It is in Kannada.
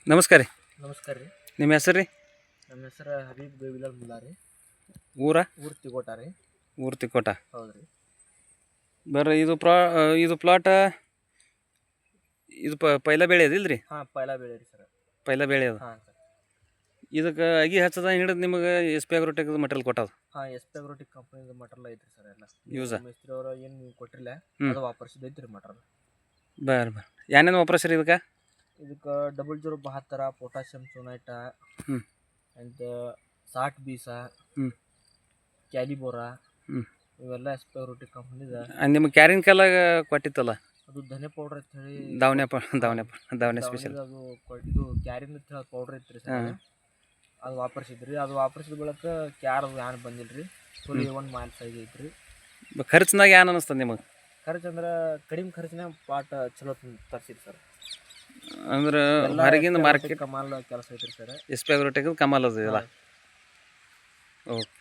ನಮಸ್ಕಾರ ರೀ. ನಮಸ್ಕಾರ ರೀ. ನಿಮ್ಮ ಹೆಸರು ರೀ? ನಮ್ಮ ಹೆಸರು ಹಬೀಬ್ ಬೇಬಿಲಾಲ್ ಮುಲ್ಲಾ ರೀ. ಊರ ಊರು ತಿಕೋಟ ರೀ. ಊರು ತಿಕೋಟ. ಹೌದು ರೀ. ಬರ್ರಿ ಇದು ಪ್ಲಾಟ್ ಇದು ಪೈಲ ಬೆಳೆ ಅದಿಲ್ಲ ರೀ? ಹಾಂ, ಪೈಲ ಬೆಳೆ ರೀ ಸರ್. ಪೈಲ ಬೆಳೆ ಅದು. ಹಾಂ ಸರ್. ಇದಕ್ಕೆ ಅಗಿ ಹಚ್ಚದ ಹಿಡಿದು ನಿಮಗೆ ಎಸ್ ಪಿ ಅಗ್ರೋಟೆಕ್ ಮಟೀರಿಯಲ್ ಕೊಟ್ಟದು? ಹಾಂ, ಎಸ್ ಪಿ ಅಗ್ರೋಟಿಕ್ ಕಂಪ್ನಿದು ಮಟೀರಿಯಲ್ ಐತ್ರಿ ಸರ್. ಎಲ್ಲ ಯೂಸ ಮಿಸ್ತ್ರಿ ಅವರು ಏನು ನೀವು ಕೊಟ್ಟಿಲ್ಲ, ಅದು ವಾಪರ್ಸಿದ್ದು ರೀ ಮಟೀರಿಯಲ್. ಬರ್ರಿ ಏನೇನು ವಾಪರ್ಸ್ರಿ ಇದಕ್ಕೆ? ಇದಕ್ಕೆ 0072 ಪೊಟ್ಯಾಷಿಯಮ್ ಸೋನೈಟ, ಆ್ಯಂಡ್ 60 ಬೀಸ, ಕ್ಯಾಲಿಬೋರಾ, ಇವೆಲ್ಲ ಎಸ್ ಪಿ ಅಗ್ರೋಟಿಕ್ ಕಂಪ್ನಿದ. ನಿಮಗೆ ಕ್ಯಾರಿನ್ ಕಾಲಾಗ ಕೊಟ್ಟಿತ್ತಲ್ಲ ಅದು ಧನೆ ಪೌಡ್ರ್ ಅಂತ ಹೇಳಿ, ದಾವಣೆ ಸ್ಪೆಷಲ್. ಅದು ಇದು ಕ್ಯಾರಿನ್ ಅಂತ ಹೇಳಿ ಪೌಡ್ರ್ ಐತ್ರಿ ಸರ್. ಅದು ವಾಪರ್ಸಿದ್ರಿ. ಅದು ವಾಪರ್ಸಿದ ಬಳಕ ಕ್ಯಾರ್ ಏನು ಬಂದಿಲ್ಲ ರೀ. ಫುಲ್ A1 ಮಾಲ್ ಸೈಜ್ ಐತ್ರಿ. ಖರ್ಚಿನಾಗ ಏನು ಅನಿಸ್ತದೆ ನಿಮಗೆ? ಖರ್ಚು ಅಂದ್ರೆ ಕಡಿಮೆ ಖರ್ಚಿನಾಗ ಪಾಟ್ ಚಲೋ ತರ್ಸಿರಿ ಸರ್. ಅಂದ್ರೆ ಹೊರಗಿಂದ ಮಾರ್ಕೆಟ್ ಕಮಾಲ್ ಕೆಲಸ ಐತ್ರಿ ಸರ್. ಎಸ್ ಪಿ ಅಗ್ರೋಟೆಕ್ ಕಮಾಲ್ ಅದು ಇಲ್ಲ. ಓಕೆ.